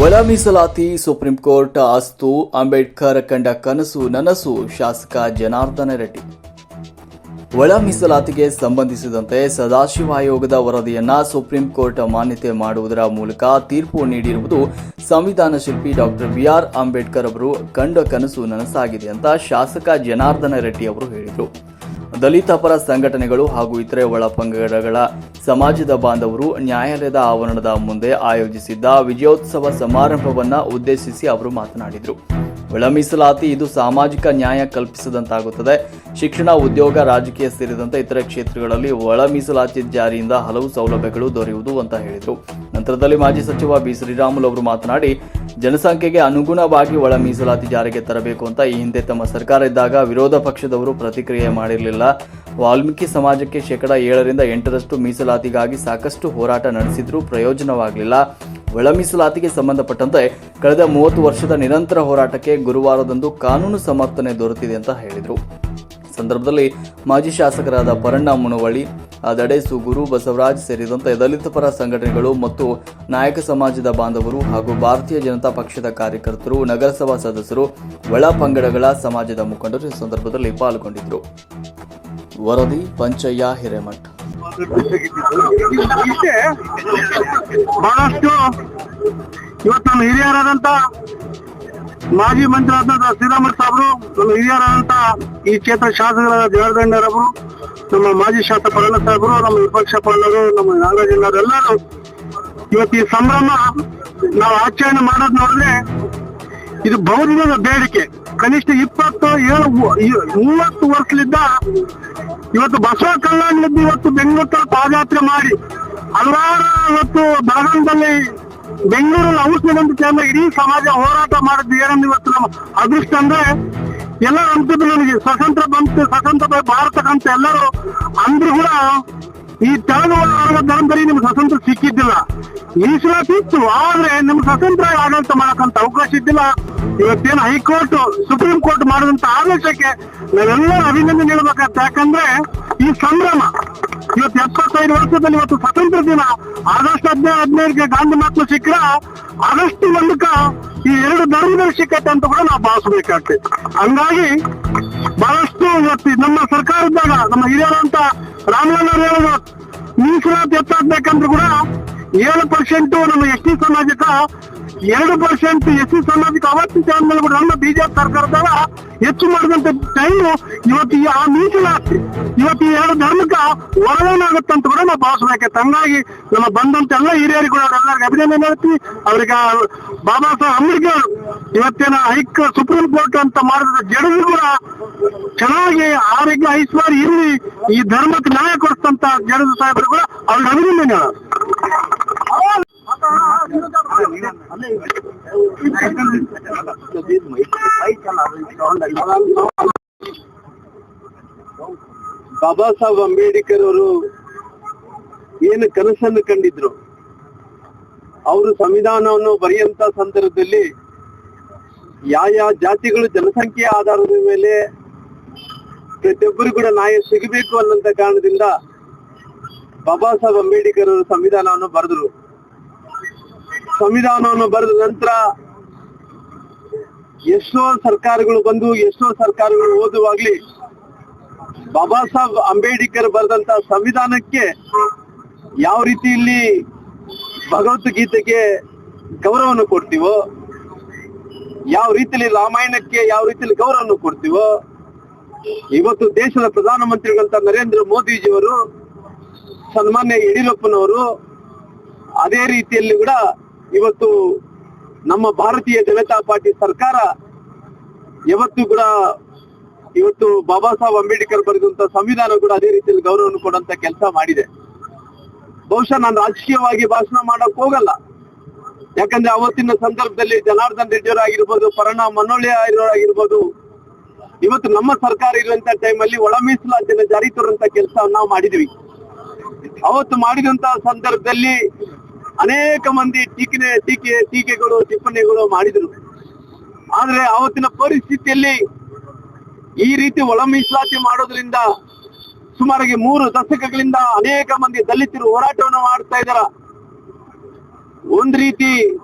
ಒಳ ಮೀಸಲಾತಿ supreme court ಅಸ್ತು ಅಂಬೇಡ್ಕರ್ ಕಂಡ ಕನಸು ನನಸು ಶಾಸಕ ಜನಾರ್ದನ ರೆಡ್ಡಿ. ಒಳ ಮೀಸಲಾತಿಗೆ ಸಂಬಂಧಿಸಿದಂತೆ ಸದಾಶಿವ ಆಯೋಗದ ವರದಿಯನ್ನ ಸುಪ್ರೀಂ ಕೋರ್ಟ್ ಮಾನ್ಯತೆ ಮಾಡುವುದರ ಮೂಲಕ ತೀರ್ಪು ನೀಡಿರುವುದು ಸಂವಿಧಾನ ಶಿಲ್ಪಿ ಡಾಕ್ಟರ್ ಬಿಆರ್ ಅಂಬೇಡ್ಕರ್ ಅವರು ಕಂಡ ಕನಸು ನನಸಾಗಿದೆ ಅಂತ ಶಾಸಕ ಜನಾರ್ದನ ರೆಡ್ಡಿ ಅವರು ಹೇಳಿದರು. ದಲಿತ ಪರ ಸಂಘಟನೆಗಳು ಹಾಗೂ ಇತರೆ ಒಳಪಂಗಡಗಳ ಸಮಾಜದ ಬಾಂಧವರು ನ್ಯಾಯಾಲಯದ ಆವರಣದ ಮುಂದೆ ಆಯೋಜಿಸಿದ್ದ ವಿಜಯೋತ್ಸವ ಸಮಾರಂಭವನ್ನು ಉದ್ದೇಶಿಸಿ ಅವರು ಮಾತನಾಡಿದರು. ಒಳ ಮೀಸಲಾತಿ ಇದು ಸಾಮಾಜಿಕ ನ್ಯಾಯ ಕಲ್ಪಿಸಿದಂತಾಗುತ್ತದೆ. ಶಿಕ್ಷಣ, ಉದ್ಯೋಗ, ರಾಜಕೀಯ ಸೇರಿದಂತೆ ಇತರೆ ಕ್ಷೇತ್ರಗಳಲ್ಲಿ ಒಳ ಮೀಸಲಾತಿ ಜಾರಿಯಿಂದ ಹಲವು ಸೌಲಭ್ಯಗಳು ದೊರೆಯುವುದು ಅಂತ ಹೇಳಿದರು. ನಂತರದಲ್ಲಿ ಮಾಜಿ ಸಚಿವ ಬಿ ಶ್ರೀರಾಮುಲು ಅವರು ಮಾತನಾಡಿ, ಜನಸಂಖ್ಯೆಗೆ ಅನುಗುಣವಾಗಿ ಒಳ ಮೀಸಲಾತಿ ಜಾರಿಗೆ ತರಬೇಕು ಅಂತ ಈ ಹಿಂದೆ ತಮ್ಮ ಸರ್ಕಾರ ಇದ್ದಾಗ ವಿರೋಧ ಪಕ್ಷದವರು ಪ್ರತಿಕ್ರಿಯೆ ಮಾಡಿರಲಿಲ್ಲ. ವಾಲ್ಮೀಕಿ ಸಮಾಜಕ್ಕೆ 7% 8% ಮೀಸಲಾತಿಗಾಗಿ ಸಾಕಷ್ಟು ಹೋರಾಟ ನಡೆಸಿದ್ರೂ ಪ್ರಯೋಜನವಾಗಲಿಲ್ಲ. ಒಳ ಮೀಸಲಾತಿಗೆ ಸಂಬಂಧಪಟ್ಟಂತೆ ಕಳೆದ 30 ವರ್ಷದ ನಿರಂತರ ಹೋರಾಟಕ್ಕೆ ಗುರುವಾರದಂದು ಕಾನೂನು ಸಮರ್ಥನೆ ದೊರೆತಿದೆ ಅಂತ ಹೇಳಿದರು. ಸಂದರ್ಭದಲ್ಲಿ ಮಾಜಿ ಶಾಸಕರಾದ ಪರಣ್ಣ ಮುನವಳ್ಳಿ, ದಡೇಸು ಗುರು ಬಸವರಾಜ್ ಸೇರಿದಂತೆ ದಲಿತ ಪರ ಸಂಘಟನೆಗಳು ಮತ್ತು ನಾಯಕ ಸಮಾಜದ ಬಾಂಧವರು ಹಾಗೂ ಭಾರತೀಯ ಜನತಾ ಪಕ್ಷದ ಕಾರ್ಯಕರ್ತರು, ನಗರಸಭಾ ಸದಸ್ಯರು, ಒಳ ಪಂಗಡಗಳ ಸಮಾಜದ ಮುಖಂಡರು ಈ ಸಂದರ್ಭದಲ್ಲಿ ಪಾಲ್ಗೊಂಡಿದ್ದರು. ವರದಿ ಪಂಚಯ್ಯ ಹಿರೇಮಠ್. ಬಹಳಷ್ಟು ಇವತ್ತು ನಮ್ಮ ಹಿರಿಯರಾದಂತ ಮಾಜಿ ಮಂತ್ರಿ ಆದಂತ ಶ್ರೀರಾಮುಲು ಸಾಹೇಬರು, ನಮ್ಮ ಹಿರಿಯರಾದಂತ ಈ ಕ್ಷೇತ್ರ ಶಾಸಕರಾದ ಜನಾರ್ದನರವರು, ನಮ್ಮ ಮಾಜಿ ಶಾಸಕ ಪರಣ್ಣ ಸಾಹೇಬರು, ನಮ್ಮ ವಿಪಕ್ಷ ಪಾಲಕರು, ನಮ್ಮ ನಾಗರಾಜನವರು ಎಲ್ಲರೂ ಇವತ್ತು ಈ ಸಂಭ್ರಮ ನಾವು ಆಚರಣೆ ಮಾಡೋದು ನೋಡಿದ್ರೆ ಇದು ಬಹುದಿನದ ಬೇಡಿಕೆ. ಕನಿಷ್ಠ 30 ವರ್ಷದಿಂದ ಇವತ್ತು ಬಸವ ಕಲ್ಯಾಣದಿಂದ ಇವತ್ತು ಬೆಂಗಳೂರು ಪಾದಯಾತ್ರೆ ಮಾಡಿ ಹಲವಾರು ಇವತ್ತು ಬೆಳಗಾವಿಯಲ್ಲಿ ಬೆಂಗಳೂರಲ್ಲಿ ಔಷಧಿ ಟೈಮ್ ಇಡೀ ಸಮಾಜ ಹೋರಾಟ ಮಾಡಿದ್ದು ಏನಂದ್ರೆ ಇವತ್ತು ನಮ್ಮ ಅದೃಷ್ಟ ಅಂದ್ರೆ ಎಲ್ಲ ಅಂತಿದ್ದು ನನಗೆ ಸ್ವತಂತ್ರ ಬಂತು, ಸ್ವತಂತ್ರ ಭಾರತಕ್ಕಂತ ಎಲ್ಲರೂ ಅಂದ್ರೂ ಕೂಡ ಈ ತೆಲಂಗಾಣ ಧರ್ಮದಲ್ಲಿ ನಿಮ್ಗೆ ಸ್ವತಂತ್ರ ಸಿಕ್ಕಿದ್ದಿಲ್ಲ. ಮೀಸಲಾತಿ ಇತ್ತು, ಆದ್ರೆ ನಿಮ್ಗೆ ಸ್ವತಂತ್ರ ಆಡಳಿತ ಮಾಡಕ್ಕಂತ ಅವಕಾಶ ಇದ್ದಿಲ್ಲ. ಇವತ್ತೇನು ಹೈಕೋರ್ಟ್, ಸುಪ್ರೀಂ ಕೋರ್ಟ್ ಮಾಡಿದಂತ ಆದೇಶಕ್ಕೆ ನಾವೆಲ್ಲರೂ ಅಭಿನಂದನೆ ನೀಡಬೇಕಾಗ್ತದೆ. ಯಾಕಂದ್ರೆ ಈ ಸಂಭ್ರಮ ಇವತ್ತು 75 ವರ್ಷದಲ್ಲಿ ಇವತ್ತು ಸ್ವತಂತ್ರ ದಿನ ಆಗಸ್ಟ್ 15 ಗಾಂಧಿ ಮಕ್ಕಳು ಸಿಕ್ಕರ ಆಗಸ್ಟ್ 1 ಈ 2 ಧರ್ಮದಲ್ಲಿ ಸಿಕ್ಕತ್ತೆ ಅಂತ ಕೂಡ ನಾವು ಭಾವಿಸಬೇಕಾಗ್ತದೆ. ಹಂಗಾಗಿ ಬಹಳಷ್ಟು ಇವತ್ತು ನಮ್ಮ ಸರ್ಕಾರ ಇದ್ದಾಗ ನಮ್ಮ ಹಿರಿಯರಂತ ರಾಮಲಲ್ಲವರು ಹೇಳಿದ್ರು, ಮೀಸಲಾತಿ ಹೆಚ್ಚಾಗ್ಬೇಕಂದ್ರೂ ಕೂಡ 7% ನಮ್ಮ ಎಸ್ ಟಿ ಸಮಾಜಕ್ಕ 2% ಎಸ್ ಸಿ ಸಮಾಜಕ್ಕೆ ಅವತ್ತಿನ ಟೈಮ್ನಲ್ಲಿ ಕೂಡ ನಮ್ಮ ಬಿಜೆಪಿ ಸರ್ಕಾರದಾಗ ಹೆಚ್ಚು ಮಾಡಿದಂತ ಟೈಮು ಇವತ್ತು ಆ ಮೀಸಲಾತಿ ಇವತ್ತು ಈ 2 ಧರ್ಮಕ್ಕೆ ವರದಾನಾಗುತ್ತಂತ ಕೂಡ ನಾವು ಭಾವಿಸಬೇಕೈತೆ. ಹಂಗಾಗಿ ನಮ್ಮ ಬಂದಂತ ಎಲ್ಲ ಹಿರಿಯರಿಗೂ ಎಲ್ಲರಿಗೂ ಅಭಿನಂದನೆ ಹೇಳ್ತೀವಿ. ಅವ್ರಿಗೆ ಬಾಬಾ ಸಾಹೇಬ್ ಅಂಬೇಡ್ಕರ್ ಇವತ್ತೇನ ಸುಪ್ರೀಂ ಕೋರ್ಟ್ ಅಂತ ಮಾಡಿದ ಜಡರು ಕೂಡ ಚೆನ್ನಾಗಿ ಆರೋಗ್ಯ ಐಶ್ವರ್ಯ ಇರಲಿ, ಈ ಧರ್ಮಕ್ಕೆ ನ್ಯಾಯ ಕೊಡಿಸ್ತಂತ ಜಡದು ಸಾಹೇಬರು ಕೂಡ ಅವ್ರಿಗೆ ಅಭಿನಂದನೆ ಹೇಳ. ಬಾಬಾ ಸಾಹೇಬ್ ಅಂಬೇಡ್ಕರ್ ಅವರು ಏನು ಕನಸನ್ನು ಕಂಡಿದ್ರು, ಅವರು ಸಂವಿಧಾನವನ್ನು ಬರೆಯುವಂತ ಸಂದರ್ಭದಲ್ಲಿ ಯಾವ ಜಾತಿಗಳು ಜನಸಂಖ್ಯೆಯ ಆಧಾರದ ಮೇಲೆ ಪ್ರತಿಯೊಬ್ಬರು ಕೂಡ ನ್ಯಾಯ ಸಿಗಬೇಕು ಅನ್ನೋಂತ ಕಾರಣದಿಂದ ಬಾಬಾ ಸಾಹೇಬ್ ಅಂಬೇಡ್ಕರ್ ಅವರು ಸಂವಿಧಾನವನ್ನು ಬರೆದ್ರು. ಸಂವಿಧಾನವನ್ನು ಬರೆದ ನಂತರ ಎಷ್ಟೋ ಸರ್ಕಾರಗಳು ಬಂದು ಎಷ್ಟೋ ಸರ್ಕಾರಗಳು ಓದುವಾಗ್ಲಿ ಬಾಬಾ ಸಾಹೇಬ್ ಅಂಬೇಡ್ಕರ್ ಬರೆದಂತ ಸಂವಿಧಾನಕ್ಕೆ ಯಾವ ರೀತಿಯಲ್ಲಿ ಭಗವದ್ಗೀತೆಗೆ ಗೌರವವನ್ನು ಕೊಡ್ತೀವೋ, ಯಾವ ರೀತಿಯಲ್ಲಿ ರಾಮಾಯಣಕ್ಕೆ ಯಾವ ರೀತಿಯಲ್ಲಿ ಗೌರವವನ್ನು ಕೊಡ್ತೀವೋ, ಇವತ್ತು ದೇಶದ ಪ್ರಧಾನಮಂತ್ರಿಗಳಂತ ನರೇಂದ್ರ ಮೋದಿಜಿಯವರು, ಸನ್ಮಾನ್ಯ ಯಡಿಯೂರಪ್ಪನವರು ಅದೇ ರೀತಿಯಲ್ಲಿ ಕೂಡ ಇವತ್ತು ನಮ್ಮ ಭಾರತೀಯ ಜನತಾ ಪಾರ್ಟಿ ಸರ್ಕಾರ ಯಾವತ್ತೂ ಕೂಡ ಇವತ್ತು ಬಾಬಾ ಸಾಹೇಬ್ ಅಂಬೇಡ್ಕರ್ ಬರೆದಂತ ಸಂವಿಧಾನ ಕೂಡ ಅದೇ ರೀತಿಯಲ್ಲಿ ಗೌರವವನ್ನು ಕೊಡುವಂತ ಕೆಲಸ ಮಾಡಿದೆ. ಬಹುಶಃ ನಾನು ರಾಜಕೀಯವಾಗಿ ಭಾಷಣ ಮಾಡಕ್ ಹೋಗಲ್ಲ, ಯಾಕಂದ್ರೆ ಅವತ್ತಿನ ಸಂದರ್ಭದಲ್ಲಿ ಜನಾರ್ದನ್ ರೆಡ್ಡಿ ಅವರಾಗಿರ್ಬೋದು, ಪರಣ್ಣ ಮುನವಳ್ಳಿ ಆಗಿರ್ಬೋದು, ಇವತ್ತು ನಮ್ಮ ಸರ್ಕಾರ ಇರುವಂತ ಟೈಮಲ್ಲಿ ಒಳ ಮೀಸಲಾತಿಯನ್ನು ಜಾರಿ ತರುವಂತ ಕೆಲಸ ನಾವು ಮಾಡಿದ್ವಿ. ಅವತ್ತು ಮಾಡಿದಂತ ಸಂದರ್ಭದಲ್ಲಿ ಅನೇಕ ಮಂದಿ ಟೀಕೆಗಳು ಟಿಪ್ಪಣಿಗಳು ಮಾಡಿದ್ರು. ಆದ್ರೆ ಅವತ್ತಿನ ಪರಿಸ್ಥಿತಿಯಲ್ಲಿ ಈ ರೀತಿ ಒಳ ಮೀಸಲಾತಿ ಮಾಡೋದ್ರಿಂದ ಸುಮಾರಿಗೆ 3 ದಶಕಗಳಿಂದ ಅನೇಕ ಮಂದಿ ದಲಿತರು ಹೋರಾಟವನ್ನು ಮಾಡ್ತಾ ಇದ್ದಾರ. ಒಂದ್ ರೀತಿ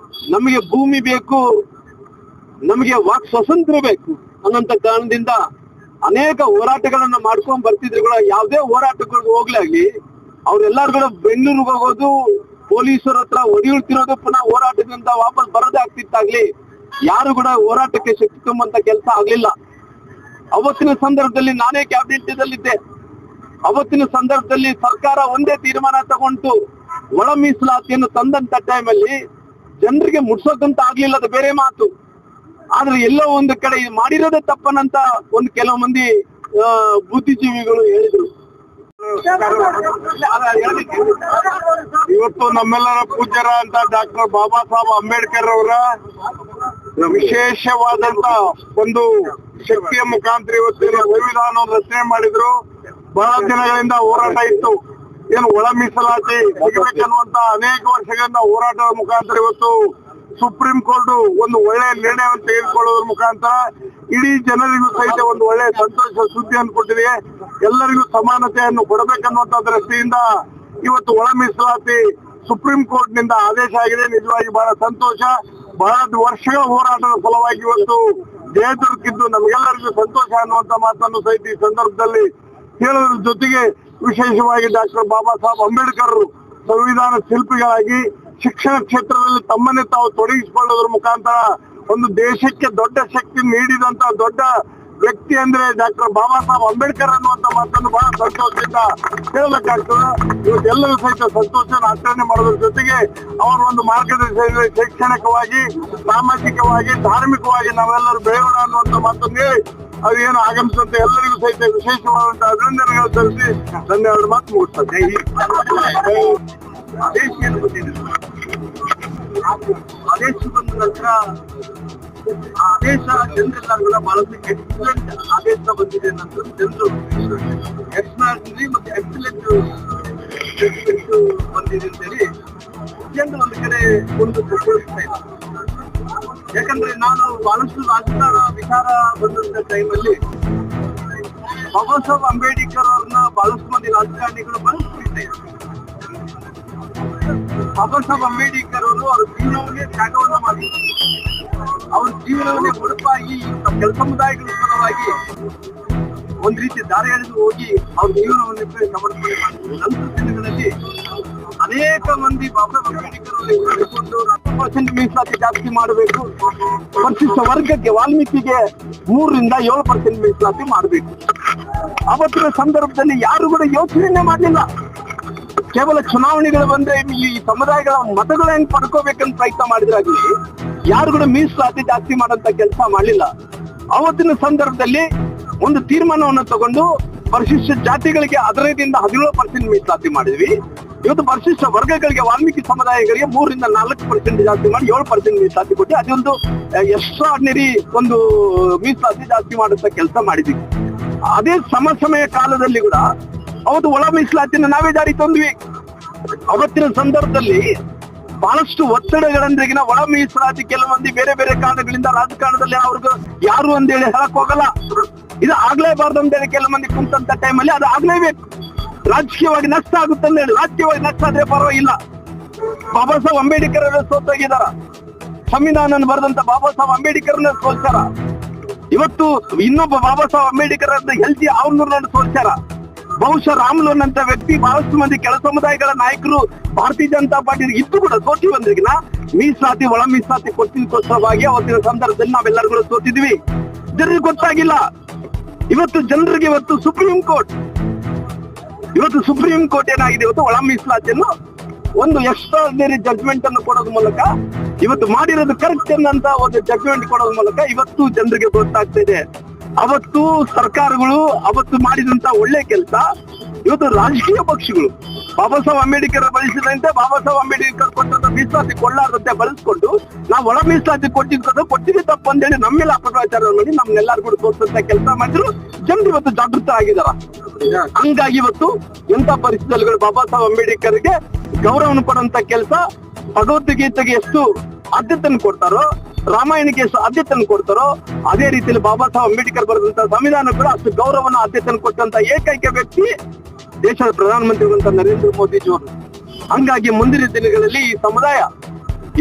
ನಮಗೆ ಭೂಮಿ ಬೇಕು, ನಮಗೆ ವಾಕ್ ಸ್ವಾತಂತ್ರ್ಯ ಬೇಕು ಅನ್ನೋಂತ ಕಾರಣದಿಂದ ಅನೇಕ ಹೋರಾಟಗಳನ್ನ ಮಾಡ್ಕೊಂಡ್ ಬರ್ತಿದ್ರು ಕೂಡ ಯಾವುದೇ ಹೋರಾಟಗಳಿಗೆ ಹೋಗ್ಲಾಗ್ಲಿ ಅವ್ರೆಲ್ಲಾರು ಕೂಡ ಬೆಂಗಳೂರಿಗೆ ಹೋಗೋದು, ಪೊಲೀಸರ ಹತ್ರ ಹೊಡಿಯುತ್ತಿರೋದು, ಪುನಃ ಹೋರಾಟದಿಂದ ವಾಪಸ್ ಬರೋದೇ ಆಗ್ತಿತ್ತಾಗ್ಲಿ ಯಾರು ಕೂಡ ಹೋರಾಟಕ್ಕೆ ಶಕ್ತಿ ತುಂಬುವಂತ ಕೆಲಸ ಆಗ್ಲಿಲ್ಲ. ಅವತ್ತಿನ ಸಂದರ್ಭದಲ್ಲಿ ನಾನೇ ಕ್ಯಾಬಿನೆಟ್ ಅವತ್ತಿನ ಸಂದರ್ಭದಲ್ಲಿ ಸರ್ಕಾರ ಒಂದೇ ತೀರ್ಮಾನ ತಗೊಂಡು ಒಳ ಮೀಸಲಾತಿಯನ್ನು ತಂದಂತ ಟೈಮಲ್ಲಿ ಜನರಿಗೆ ಮುಟ್ಸೋಕಂತ ಆಗ್ಲಿಲ್ಲ, ಅದು ಬೇರೆ ಮಾತು. ಆದ್ರೆ ಎಲ್ಲೋ ಒಂದು ಕಡೆ ಮಾಡಿರೋದೇ ತಪ್ಪನಂತ ಒಂದು ಕೆಲವು ಮಂದಿ ಬುದ್ಧಿಜೀವಿಗಳು ಹೇಳಿದ್ರು. ಇವತ್ತು ನಮ್ಮೆಲ್ಲರ ಪೂಜ್ಯರ ಅಂತ ಡಾಕ್ಟರ್ ಬಾಬಾ ಸಾಹೇಬ್ ಅಂಬೇಡ್ಕರ್ ಅವರ ವಿಶೇಷವಾದಂತ ಒಂದು ಶಕ್ತಿಯ ಮುಖಾಂತರ ಇವತ್ತಿನ ಸಂವಿಧಾನವನ್ನು ರಚನೆ ಮಾಡಿದ್ರು. ಬಹಳ ದಿನಗಳಿಂದ ಹೋರಾಟ ಇತ್ತು, ಏನು ಒಳ ಮೀಸಲಾತಿ ಸಿಗಬೇಕನ್ನುವಂತ ಅನೇಕ ವರ್ಷಗಳಿಂದ ಹೋರಾಟದ ಮುಖಾಂತರ ಇವತ್ತು ಸುಪ್ರೀಂ ಕೋರ್ಟ್ ಒಂದು ಒಳ್ಳೆಯ ನಿರ್ಣಯವನ್ನು ತೆಗೆದುಕೊಳ್ಳೋದ್ರ ಮುಖಾಂತರ ಇಡೀ ಜನರಿಗೂ ಸಹಿತ ಒಂದು ಒಳ್ಳೆಯ ಸಂತೋಷ ಸುದ್ದಿಯನ್ನು ಕೊಟ್ಟಿದೆ. ಎಲ್ಲರಿಗೂ ಸಮಾನತೆಯನ್ನು ಕೊಡಬೇಕನ್ನುವಂತ ದೃಷ್ಟಿಯಿಂದ ಇವತ್ತು ಒಳ ಮೀಸಲಾತಿ ಸುಪ್ರೀಂ ಕೋರ್ಟ್ ನಿಂದ ಆದೇಶ ಆಗಿದೆ. ನಿಜವಾಗಿ ಬಹಳ ಸಂತೋಷ. ಬಹಳ ವರ್ಷಗಳ ಹೋರಾಟದ ಫಲವಾಗಿ ಇವತ್ತು ಜಯ ದೊರಕಿದ್ದು ನಮಗೆಲ್ಲರಿಗೂ ಸಂತೋಷ ಅನ್ನುವಂತ ಮಾತನ್ನು ಸಹಿತ ಈ ಸಂದರ್ಭದಲ್ಲಿ ಹೇಳೋದ್ರ ಜೊತೆಗೆ ವಿಶೇಷವಾಗಿ ಡಾಕ್ಟರ್ ಬಾಬಾ ಸಾಹೇಬ್ ಅಂಬೇಡ್ಕರ್ ಸಂವಿಧಾನ ಶಿಲ್ಪಿಗಳಾಗಿ ಶಿಕ್ಷಣ ಕ್ಷೇತ್ರದಲ್ಲಿ ತಮ್ಮನ್ನೇ ತಾವು ತೊಡಗಿಸಿಕೊಳ್ಳೋದ್ರ ಮುಖಾಂತರ ಒಂದು ದೇಶಕ್ಕೆ ದೊಡ್ಡ ಶಕ್ತಿ ನೀಡಿದಂತ ದೊಡ್ಡ ವ್ಯಕ್ತಿ ಅಂದ್ರೆ ಡಾಕ್ಟರ್ ಬಾಬಾ ಸಾಹೇಬ್ ಅಂಬೇಡ್ಕರ್ ಅನ್ನುವಂತ ಮಾತನ್ನು ಬಹಳ ಸಂತೋಷದಿಂದ ಹೇಳಬೇಕಾಗ್ತದೆ. ಇವತ್ತೆಲ್ಲರೂ ಸಹಿತ ಸಂತೋಷನ ಆಚರಣೆ ಮಾಡೋದ್ರ ಜೊತೆಗೆ ಅವರ ಒಂದು ಮಾರ್ಗದರ್ಶನ ಶೈಕ್ಷಣಿಕವಾಗಿ, ಸಾಮಾಜಿಕವಾಗಿ, ಧಾರ್ಮಿಕವಾಗಿ ನಾವೆಲ್ಲರೂ ಬೆಳೆಯೋಣ ಅನ್ನುವಂತ ಮಾತನ್ನು ಹೇಳಿ ಅದೇನು ಆಗಮಿಸುವಂತ ಎಲ್ಲರಿಗೂ ಸಹಿತ ವಿಶೇಷವಾದಂತಹ ಅಭಿನಂದನೆಗಳು ಸಲ್ಲಿಸಿ ಧನ್ಯವಾದ ಮಾತು ಮುಗಿಸ್ತದೆ. ಆದೇಶ ಏನು ಬಂದಿದೆ, ಆದೇಶ ಬಂದ ನಂತರ ಆದೇಶ ಜನರೆಲ್ಲ ಬಹಳಷ್ಟು ಎಕ್ಸಲೆಂಟ್ ಆದೇಶ ಬಂದಿದೆ ನಂತರ ಜನರು ಎಕ್ಸ್ಟ್ರಾರ್ಡಿನರಿ ಮತ್ತೆ ಎಕ್ಸಲೆಂಟ್ ಬಂದಿದೆ ಅಂತೇಳಿ ಜನರು ಒಂದು ಕಡೆ ಒಂದು ಘೋಷಿಸ್ತಾ ಇದ್ದಾರೆ. ಯಾಕಂದ್ರೆ ನಾನು ಬಹಳಷ್ಟು ರಾಜಕಾರಣ ವಿಚಾರ ಬಂದಂತ ಟೈಮಲ್ಲಿ ಬಾಬಾ ಸಾಹೇಬ್ ಅಂಬೇಡ್ಕರ್ ಅವ್ರನ್ನ ಬಹಳಷ್ಟು ಮಂದಿ ರಾಜಕಾರಣಿಗಳು ಬಳಸ್ತಿದ್ದಾರೆ. ಬಾಬಾ ಸಾಹೇಬ್ ಅಂಬೇಡ್ಕರ್ ಅವರು ಅವ್ರ ಜೀವನವನ್ನೇ ತ್ಯಾಗವನ್ನು ಮಾಡಿದ್ರು. ಅವ್ರ ಜೀವನವನ್ನೇ ಮುಡುಪಾಗಿ ಕೆಲ ಸಮುದಾಯಗಳ ಪರವಾಗಿ ಒಂದ್ ರೀತಿ ದಾರಿ ಎಳೆದು ಹೋಗಿ ಅವ್ರ ಜೀವನವನ್ನೇ ಸಮರ್ಪಣೆ ಮಾಡಿದ್ರು. ನಂತರ ದಿನಗಳಲ್ಲಿ ಅನೇಕ ಮಂದಿ ಬಾಬಾ ಸಾಹೇಬ್ ಅಂಬೇಡ್ಕರ್ ಅವರಿಗೆ 10% ಮೀಸಲಾತಿ ಜಾಸ್ತಿ ಮಾಡಬೇಕು, ಪರಿಶಿಷ್ಟ ವರ್ಗಕ್ಕೆ ವಾಲ್ಮೀಕಿಗೆ 3ರಿಂದ 7% ಮೀಸಲಾತಿ ಮಾಡಬೇಕು. ಅವತ್ತಿನ ಸಂದರ್ಭದಲ್ಲಿ ಯಾರು ಕೂಡ ಯೋಚನೆ ಮಾಡಲಿಲ್ಲ. ಕೇವಲ ಚುನಾವಣೆಗಳು ಬಂದ್ರೆ ಈ ಸಮುದಾಯಗಳ ಮತಗಳು ಹೆಂಗ್ ಪಡ್ಕೋಬೇಕಂತ ಪ್ರಯತ್ನ ಮಾಡಿದ್ರಾಗ್ಲಿ ಯಾರು ಕೂಡ ಮೀಸಲಾತಿ ಜಾಸ್ತಿ ಮಾಡೋಂತ ಕೆಲಸ ಮಾಡಲಿಲ್ಲ. ಅವತ್ತಿನ ಸಂದರ್ಭದಲ್ಲಿ ಒಂದು ತೀರ್ಮಾನವನ್ನು ತಗೊಂಡು ಪರಿಶಿಷ್ಟ ಜಾತಿಗಳಿಗೆ 15ರಿಂದ 17% ಮೀಸಲಾತಿ ಮಾಡಿದ್ವಿ. ಇವತ್ತು ಪರಿಶಿಷ್ಟ ವರ್ಗಗಳಿಗೆ ವಾಲ್ಮೀಕಿ ಸಮುದಾಯಗಳಿಗೆ 3ರಿಂದ 4% ಜಾಸ್ತಿ ಮಾಡಿ 7% ಮೀಸಲಾತಿ ಕೊಟ್ಟು ಅದೊಂದು ಎಕ್ಸ್ಟ್ರಾರ್ಡಿನರಿ ಒಂದು ಮೀಸಲಾತಿ ಜಾಸ್ತಿ ಮಾಡುವಂತ ಕೆಲಸ ಮಾಡಿದ್ವಿ. ಅದೇ ಸಮಯ ಕಾಲದಲ್ಲಿ ಕೂಡ ಅವತ್ತು ಒಳ ಮೀಸಲಾತಿನ ನಾವೇ ಜಾರಿ ತಂದ್ವಿ. ಅವತ್ತಿನ ಸಂದರ್ಭದಲ್ಲಿ ಬಹಳಷ್ಟು ಒತ್ತಡಗಳಂದ್ರೆಗಿನ ಒಳ ಮೀಸಲಾತಿ ಕೆಲವೊಂದು ಬೇರೆ ಬೇರೆ ಕಾರಣಗಳಿಂದ ರಾಜಕಾರಣದಲ್ಲಿ ಅವ್ರಿಗೆ ಯಾರು ಅಂತೇಳಿ ಹೇಳಕ್ ಹೋಗಲ್ಲ. ಇದು ಆಗ್ಲೇಬಾರ್ದು ಅಂತೇಳಿ ಕೆಲವು ಮಂದಿ ಕುಂತಂತ ಟೈಮಲ್ಲಿ ಅದು ಆಗ್ಲೇಬೇಕು. ರಾಜಕೀಯವಾಗಿ ನಷ್ಟ ಆಗುತ್ತೆ ಅಂತ ಹೇಳಿ ರಾಜಕೀಯವಾಗಿ ನಷ್ಟ ಆದ್ರೆ ಪರವಾಗಿಲ್ಲ. ಬಾಬಾ ಸಾಹೇಬ್ ಅಂಬೇಡ್ಕರ್ ಸೋತೋಗಿದಾರ. ಸಂವಿಧಾನ ಬರೆದಂತ ಬಾಬಾ ಸಾಹೇಬ್ ಅಂಬೇಡ್ಕರ್ನ ಸೋಲ್ಸಾರ. ಇವತ್ತು ಇನ್ನೊಬ್ಬ ಬಾಬಾ ಸಾಹೇಬ್ ಅಂಬೇಡ್ಕರ್ ಅಂತ ಹೆಲ್ತಿ ಅವ್ರನ್ನ ಸೋಲ್ಸಾರ. ಬಹುಶಃ ರಾಮುಲು ಅಂತ ವ್ಯಕ್ತಿ ಬಹಳಷ್ಟು ಮಂದಿ ಕೆಲ ಸಮುದಾಯಗಳ ನಾಯಕರು ಭಾರತೀಯ ಜನತಾ ಪಾರ್ಟಿ ಇದ್ದು ಕೂಡ ಸೋತಿ ಬಂದ್ರಿಗಿನ ಮೀಸಲಾತಿ ಒಳ ಮೀಸಲಾತಿ ಕೊಟ್ಟಿದ್ದಕ್ಕೋಸ್ಕರವಾಗಿ ಅವತ್ತಿನ ಸಂದರ್ಭದಲ್ಲಿ ನಾವೆಲ್ಲರೂ ಕೂಡ ಸೋತಿದ್ವಿ. ಜನರಿಗೆ ಗೊತ್ತಾಗಿಲ್ಲ. ಇವತ್ತು ಜನರಿಗೆ ಇವತ್ತು ಸುಪ್ರೀಂ ಕೋರ್ಟ್ ಏನಾಗಿದೆ, ಇವತ್ತು ಒಳ ಮೀಸಲಾತಿಯನ್ನು ಒಂದು ಎಕ್ಸ್ಟ್ರಾರ್ಡಿನರಿ ಜಡ್ಜ್ಮೆಂಟ್ ಅನ್ನು ಕೊಡೋದ್ರ ಮೂಲಕ ಇವತ್ತು ಮಾಡಿರೋದು ಕರೆಕ್ಟ್ ಅನ್ನಂತ ಒಂದು ಜಡ್ಜ್ಮೆಂಟ್ ಕೊಡೋದ್ರ ಮೂಲಕ ಇವತ್ತು ಜನರಿಗೆ ಗೊತ್ತಾಗ್ತಾ ಇದೆ. ಅವತ್ತು ಸರ್ಕಾರಗಳು ಅವತ್ತು ಮಾಡಿದಂತ ಒಳ್ಳೆ ಕೆಲಸ ಇವತ್ತು ರಾಜಕೀಯ ಪಕ್ಷಗಳು ಬಾಬಾ ಸಾಹೇಬ್ ಅಂಬೇಡ್ಕರ್ ಬಳಸಿದಂತೆ ಬಾಬಾ ಸಾಹೇಬ್ ಅಂಬೇಡ್ಕರ್ ಕೊಟ್ಟಂತ ಮೀಸಲಾತಿ ಕೊಳ್ಳಾರದಂತೆ ಬಳಸ್ಕೊಂಡು ನಾವು ಒಳ ಮೀಸಲಾತಿ ಕೊಟ್ಟಿದ್ದು ತಪ್ಪು ಅಂತೇಳಿ ನಮ್ಮ ಮೇಲೆ ಅಪಪ್ರಚಾರ ಮಾಡಿ ನಮ್ನೆಲ್ಲರೂ ಕೂಡ ತೋರಿಸಂತ ಕೆಲಸ ಮಾಡಿದ್ರು. ಜನರು ಇವತ್ತು ಜಾಗೃತ ಆಗಿದಾರ. ಹಂಗಾಗಿ ಇವತ್ತು ಎಂತ ಪರಿಸ್ಥಿತಿಗಳು ಬಾಬಾ ಸಾಹೇಬ್ ಅಂಬೇಡ್ಕರ್ಗೆ ಗೌರವವನ್ನು ಕೊಡುವಂತ ಕೆಲಸ, ಭಗವದ್ಗೀತೆಗೆ ಎಷ್ಟು ಆದ್ಯತೆಯನ್ನು ಕೊಡ್ತಾರೋ, ರಾಮಾಯಣಕ್ಕೆ ಎಷ್ಟು ಆದ್ಯತೆಯನ್ನು ಕೊಡ್ತಾರೋ ಅದೇ ರೀತಿಯಲ್ಲಿ ಬಾಬಾ ಸಾಹೇಬ್ ಅಂಬೇಡ್ಕರ್ ಬರೆದಂತ ಸಂವಿಧಾನ ಕೂಡ ಅಷ್ಟು ಗೌರವನ ಆದ್ಯತೆಯನ್ನು ಕೊಟ್ಟಂತ ಏಕೈಕ ವ್ಯಕ್ತಿ ದೇಶದ ಪ್ರಧಾನಮಂತ್ರಿಗಳಂತ ನರೇಂದ್ರ ಮೋದಿಜಿಯವರು. ಹಂಗಾಗಿ ಮುಂದಿನ ದಿನಗಳಲ್ಲಿ ಈ ಸಮುದಾಯ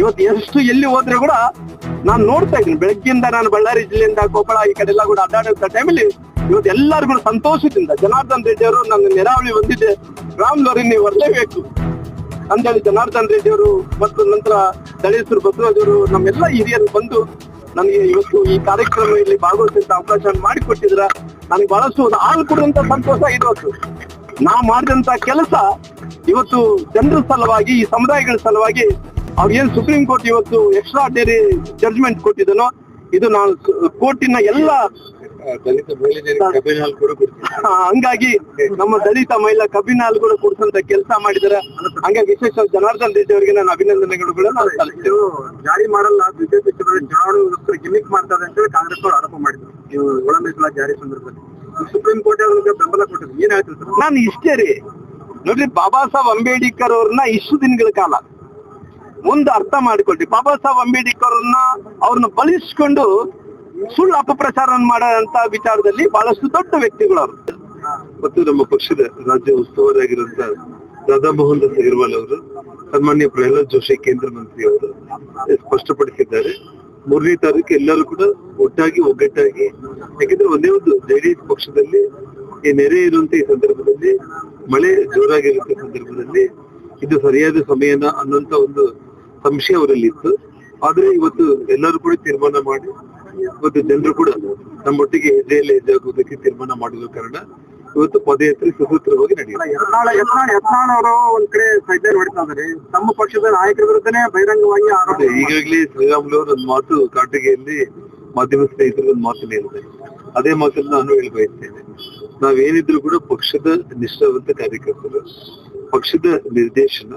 ಇವತ್ತು ಎಷ್ಟು ಎಲ್ಲಿ ಹೋದ್ರೆ ಕೂಡ ನಾನು ನೋಡ್ತಾ ಇದ್ದೀನಿ. ಬೆಳಗ್ಗಿಂದ ನಾನು ಬಳ್ಳಾರಿ ಜಿಲ್ಲೆಯಿಂದ ಕೊಪ್ಪಳ ಈ ಕಡೆ ಎಲ್ಲ ಕೂಡ ಅಡ್ಡಾಡುವಂತ ಟೈಮಲ್ಲಿ ಇವತ್ತು ಎಲ್ಲರೂ ಕೂಡ ಸಂತೋಷದಿಂದ ಜನಾರ್ದನ್ ರೆಡ್ಡಿ ಅವರು ನನ್ನ ನೆರಾವಳಿ ಬಂದಿದೆ, ರಾಮ್ನವ್ರಿಗೆ ನೀವು ಬರಲೇಬೇಕು ಅಂತೇಳಿ ಜನಾರ್ದನ್ ರೆಡ್ಡಿ ಅವರು ಮತ್ತು ನಂತರ ದಳೇಶ್ವರ ಬಸವರಾಜ್ ಅವರು ನಮ್ಮೆಲ್ಲ ಹಿರಿಯರು ಬಂದು ನನಗೆ ಇವತ್ತು ಈ ಕಾರ್ಯಕ್ರಮದಲ್ಲಿ ಭಾಗವಹಿಸುವಂತ ಅವಕಾಶ ಮಾಡಿಕೊಟ್ಟಿದ್ರ ನನಗೆ ಬಹಳಷ್ಟು ಹಾಲು ಕೊಡುವಂತ ಸಂತೋಷ ಇವತ್ತು. ನಾವು ಮಾಡಿದಂತ ಕೆಲಸ ಇವತ್ತು ಜನರ ಸಲುವಾಗಿ, ಈ ಸಮುದಾಯಗಳ ಸಲುವಾಗಿ ಅವ್ರು ಏನ್ ಸುಪ್ರೀಂ ಕೋರ್ಟ್ ಇವತ್ತು ಎಕ್ಸ್ಟ್ರಾರ್ಡಿನರಿ ಜಡ್ಜ್ಮೆಂಟ್ ಕೊಟ್ಟಿದನೋ, ಇದು ನಾನು ಕೋರ್ಟಿನ ಎಲ್ಲ ದಲಿತ ಮಹಿಳೆಯರಿಗೆ ಕಬ್ಬಿನ ಹಾಲು ಕೂಡ ಕೊಡ್ತೀವಿ. ಹಂಗಾಗಿ ನಮ್ಮ ದಲಿತ ಮಹಿಳಾ ಕಬ್ಬಿನ ಹಾಲು ಕೂಡ ಕೊಡಿಸುವಂತ ಕೆಲಸ ಮಾಡಿದ್ದಾರೆ. ಹಂಗಾಗಿ ವಿಶೇಷ ಜನಾರ್ದನ್ ರೆಡ್ಡಿ ಅವರಿಗೆ ನಾನು ಅಭಿನಂದನೆಗಳು ಕೂಡ ನಾನು ಸಲ್ಲಿಸ್ತೇವೆ. ಜಾರಿ ಮಾಡಲ್ಲ, ಬಿಜೆಪಿ ಚುನಾವಣೆ ಗಿಮಿಕ್ ಮಾಡ್ತಾರೆ ಅಂತ ಹೇಳಿ ಕಾಂಗ್ರೆಸ್ ಅವರು ಆರೋಪ ಮಾಡಿದ್ರು ನೀವು ಒಳ ಮೀಸಲಾತಿ ಜಾರಿ ಸಂದರ್ಭದಲ್ಲಿ. ಸುಪ್ರೀಂ ಕೋರ್ಟ್ ಅವ್ರಿಗೆ ಬೆಂಬಲ ಕೊಟ್ಟಿದ್ರು, ಏನ್ ಹೇಳ್ತೀವಿ ಸರ್? ನಾನು ಇಷ್ಟೇ ರೀ, ನೋಡ್ರಿ, ಬಾಬಾ ಸಾಹೇಬ್ ಅಂಬೇಡ್ಕರ್ ಅವ್ರನ್ನ ಇಷ್ಟು ದಿನಗಳ ಕಾಲ ಮುಂದೆ ಅರ್ಥ ಮಾಡಿಕೊಳ್ರಿ. ಬಾಬಾ ಸಾಹೇಬ್ ಅಂಬೇಡ್ಕರ್ ಅವ್ರನ್ನ ಬಳಸಿಕೊಂಡು ಸುಳ್ಳು ಅಪಪ್ರಚಾರ ಮಾಡೋಂತ ವಿಚಾರದಲ್ಲಿ ಬಹಳಷ್ಟು ದೊಡ್ಡ ವ್ಯಕ್ತಿಗಳು ಅವರು. ಮತ್ತು ನಮ್ಮ ಪಕ್ಷದ ರಾಜ್ಯ ಉಸ್ತುವಾರಿಯಾಗಿರುವಂತ ರಾಧಾ ಮೋಹನ್ ದಾಸ್ ಅಗರ್ವಾಲ್ ಅವರು, ಸನ್ಮಾನ್ಯ ಪ್ರಹ್ಲಾದ್ ಜೋಶಿ ಕೇಂದ್ರ ಮಂತ್ರಿ ಅವರು ಸ್ಪಷ್ಟಪಡಿಸಿದ್ದಾರೆ. 3ನೇ ತಾರೀಕು ಎಲ್ಲರೂ ಕೂಡ ಒಗ್ಗಟ್ಟಾಗಿ, ಯಾಕಂದ್ರೆ ಒಂದೇ ಒಂದು ಜೆಡಿಎಸ್ ಪಕ್ಷದಲ್ಲಿ ಈ ನೆರೆ ಇರುವಂತ ಈ ಸಂದರ್ಭದಲ್ಲಿ, ಮಳೆ ಜೋರಾಗಿರುವಂತ ಸಂದರ್ಭದಲ್ಲಿ ಇದು ಸರಿಯಾದ ಸಮಯನ ಅನ್ನುವಂತ ಒಂದು ಸಂಶಯ ಅವರಲ್ಲಿ ಇತ್ತು. ಆದ್ರೆ ಇವತ್ತು ಎಲ್ಲರೂ ಕೂಡ ತೀರ್ಮಾನ ಮಾಡಿ, ಇವತ್ತು ಜನರು ಕೂಡ ನಮ್ಮೊಟ್ಟಿಗೆ ಹೆಜ್ಜೆಯಲ್ಲಿ ಹೆಜ್ಜೆಯಾಗುವುದಕ್ಕೆ ತೀರ್ಮಾನ ಮಾಡಿದ ಕಾರಣ ಇವತ್ತು ಪದಯಾತ್ರೆ ಸುಸೂತ್ರವಾಗಿ ನಡೆಯುತ್ತೆ. ಯತ್ನಾಳ್ ಅವರು ಒಂದ್ ಕಡೆ ಸೈಡ್ಲೈನ್ ಹೊಡಿತಾ ಇದ್ದಾರೆ, ತಮ್ಮ ಪಕ್ಷದ ನಾಯಕರ ವಿರುದ್ಧನೇ ಬಹಿರಂಗವಾಗಿ ಆರೋಪ. ಈಗಾಗಲೇ ಶ್ರೀರಾಮುಲು ಅವರು ಒಂದು ಮಾತು ಕಾಟಿಗೆಯಲ್ಲಿ ಮಾಧ್ಯಮ ಸ್ನೇಹಿತರು ಒಂದು ಮಾತನ್ನ ಹೇಳಿದ್ದಾರೆ. ಅದೇ ಮಾತನ್ನ ನಾನು ಹೇಳಿ ಬಯಸ್ತೇನೆ. ನಾವೇನಿದ್ರು ಕೂಡ ಪಕ್ಷದ ನಿಷ್ಠಾವಂತ ಕಾರ್ಯಕರ್ತರು, ಪಕ್ಷದ ನಿರ್ದೇಶನ,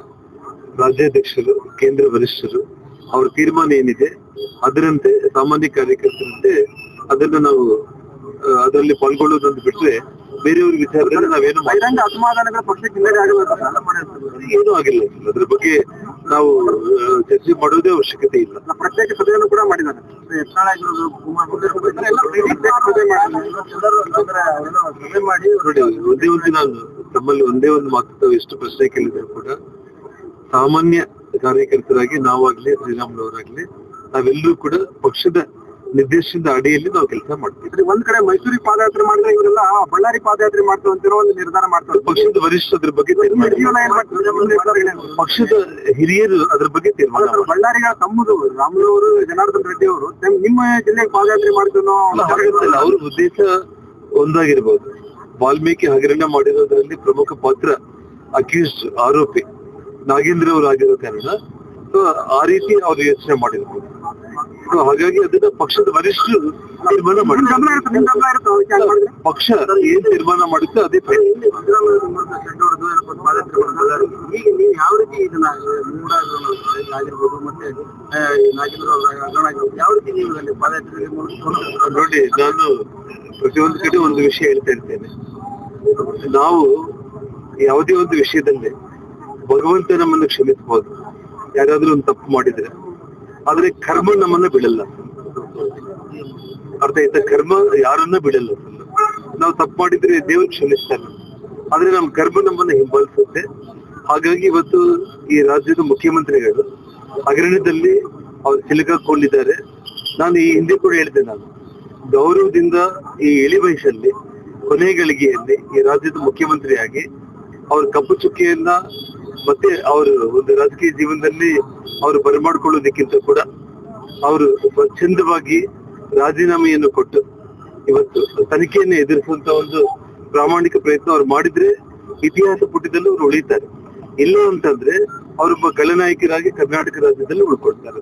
ರಾಜ್ಯಾಧ್ಯಕ್ಷರು, ಕೇಂದ್ರ ವರಿಷ್ಠರು ಅವ್ರ ತೀರ್ಮಾನ ಏನಿದೆ ಅದರಂತೆ ಸಾಮಾನ್ಯ ಕಾರ್ಯಕರ್ತರಂತೆ ಅದನ್ನ ನಾವು ಅದರಲ್ಲಿ ಪಾಲ್ಗೊಳ್ಳೋದೊಂದು ಬಿಟ್ರೆ ಬೇರೆಯವ್ರ ವಿಚಾರದಲ್ಲಿ ನಾವೇನು ಬಹಿರಂಗ ಅಸಮಾಧಾನಗಳ ಪಕ್ಷಕ್ಕೆ ಹಿನ್ನಡೆ ಆಗಬೇಕು, ಏನೂ ಆಗಿಲ್ಲ. ಅದ್ರ ಬಗ್ಗೆ ನಾವು ಚರ್ಚೆ ಮಾಡೋದೇ ಅವಶ್ಯಕತೆ ಇಲ್ಲ. ಪ್ರತ್ಯೇಕ ಸಭೆಯನ್ನು ಕೂಡ ಮಾಡಿದ್ದಾರೆ. ಸಭೆ ಮಾಡಿ ನೋಡಿ, ಒಂದೇ ಒಂದು ನಾನು ತಮ್ಮಲ್ಲಿ ಒಂದೇ ಒಂದು ಮಾತು, ತಾವು ಎಷ್ಟು ಪ್ರಶ್ನೆ ಕೇಳಿದ್ರು ಕೂಡ ಸಾಮಾನ್ಯ ಕಾರ್ಯಕರ್ತರಾಗಿ ನಾವಾಗ್ಲಿ, ಶ್ರೀರಾಮುಲು ಅವರಾಗ್ಲಿ, ನಾವೆಲ್ಲರೂ ಕೂಡ ಪಕ್ಷದ ನಿರ್ದೇಶನದ ಅಡಿಯಲ್ಲಿ ನಾವು ಕೆಲಸ ಮಾಡ್ತೀವಿ. ಒಂದ್ ಕಡೆ ಮೈಸೂರಿಗೆ ಪಾದಯಾತ್ರೆ ಮಾಡಿದ್ರೆ ಇವರೆಲ್ಲ ಬಳ್ಳಾರಿ ಪಾದಯಾತ್ರೆ ಮಾಡ್ತೀವಿ ಅಂತಿರೋ ಒಂದು ನಿರ್ಧಾರ ಮಾಡ್ತಾರೆ. ಪಕ್ಷದ ವರಿಷ್ಠ ಅದ್ರ ಬಗ್ಗೆ ಪಕ್ಷದ ಹಿರಿಯರು ಅದ್ರ ಬಗ್ಗೆ ತೀರ್ಮಾನ. ಬಳ್ಳಾರಿಗ ತಮ್ಮದು ರಾಮುಲು ಅವರು, ಜನಾರ್ದನ್ ರೆಡ್ಡಿ ಅವರು ನಿಮ್ಮ ಜಿಲ್ಲೆಗೆ ಪಾದಯಾತ್ರೆ ಮಾಡ್ತೀವಿ ಅವ್ರ ಉದ್ದೇಶ ಒಂದಾಗಿರ್ಬೋದು. ವಾಲ್ಮೀಕಿ ಹಗರಣ ಮಾಡಿರೋದ್ರಲ್ಲಿ ಪ್ರಮುಖ ಪಾತ್ರ ಅಕ್ಯೂಸ್ಡ್ ಆರೋಪಿ ನಾಗೇಂದ್ರ ಅವರು ಆಗಿರೋ ಕಾರಣ ಆ ರೀತಿ ಅವ್ರು ಯೋಚನೆ ಮಾಡಿರ್ಬೋದು. ಹಾಗಾಗಿ ಅದನ್ನ ಪಕ್ಷದ ವರಿಷ್ಠರು ತೀರ್ಮಾನ ಮಾಡಿದ್ದಾರೆ. ಪಕ್ಷ ಏನ್ ತೀರ್ಮಾನ ಮಾಡುತ್ತೆ ಅದೇ ಯಾವ ರೀತಿ ಇದನ್ನ ಆಗಿರ್ಬೋದು ಮತ್ತೆ ಯಾವ ರೀತಿ ನೀವು ಪಾದಯಾತ್ರೆ ನೋಡಿ, ನಾನು ಪ್ರತಿಯೊಂದು ಕಡೆ ಒಂದು ವಿಷಯ ಹೇಳ್ತಾ ಇರ್ತೇನೆ. ನಾವು ಯಾವುದೇ ಒಂದು ವಿಷಯದಲ್ಲಿ ಭಗವಂತ ನಮ್ಮನ್ನು ಕ್ಷಮಿಸಬಹುದು, ಯಾರಾದ್ರೂ ಒಂದು ತಪ್ಪು ಮಾಡಿದ್ರೆ. ಆದ್ರೆ ಕರ್ಮ ನಮ್ಮನ್ನ ಬಿಡಲ್ಲ. ಅರ್ಥ ಆಯ್ತಾ? ಕರ್ಮ ಯಾರನ್ನ ಬಿಡಲ್ಲ. ನಾವು ತಪ್ಪು ಮಾಡಿದ್ರೆ ದೇವರು ಕ್ಷಮಿಸ್ತಾನೆ, ಆದ್ರೆ ನಮ್ಮ ಕರ್ಮ ನಮ್ಮನ್ನ ಹಿಂಬಾಲಿಸುತ್ತೆ. ಹಾಗಾಗಿ ಇವತ್ತು ಈ ರಾಜ್ಯದ ಮುಖ್ಯಮಂತ್ರಿಗಳು ಹಗರಣದಲ್ಲಿ ಅವ್ರು ಸಿಲುಕಾಕೊಂಡಿದ್ದಾರೆ. ನಾನು ಈ ಹಿಂದೆ ಕೂಡ ಹೇಳಿದೆ, ನಾನು ಗೌರವದಿಂದ ಈ ಇಳಿ ವಯಸ್ಸಲ್ಲಿ ಕೊನೆ ಗಳಿಗೆಯಲ್ಲಿ ಈ ರಾಜ್ಯದ ಮುಖ್ಯಮಂತ್ರಿಯಾಗಿ ಅವ್ರ ಕಪ್ಪು ಚುಕ್ಕಿಯನ್ನ ಮತ್ತೆ ಅವರು ಒಂದು ರಾಜಕೀಯ ಜೀವನದಲ್ಲಿ ಅವರು ಬರಮಾಡ್ಕೊಳ್ಳೋದಕ್ಕಿಂತ ಕೂಡ ಅವರು ಸ್ವಚ್ಛಂದವಾಗಿ ರಾಜೀನಾಮೆಯನ್ನು ಕೊಟ್ಟು ಇವತ್ತು ತನಿಖೆಯನ್ನು ಎದುರಿಸುವಂತ ಒಂದು ಪ್ರಾಮಾಣಿಕ ಪ್ರಯತ್ನ ಅವ್ರು ಮಾಡಿದ್ರೆ ಇತಿಹಾಸ ಪುಟದಲ್ಲಿ ಅವ್ರು ಉಳಿತಾರೆ. ಇಲ್ಲ ಅಂತಂದ್ರೆ ಅವರೊಬ್ಬ ಖಳನಾಯಕರಾಗಿ ಕರ್ನಾಟಕ ರಾಜ್ಯದಲ್ಲಿ ಉಳ್ಕೊಳ್ತಾರೆ.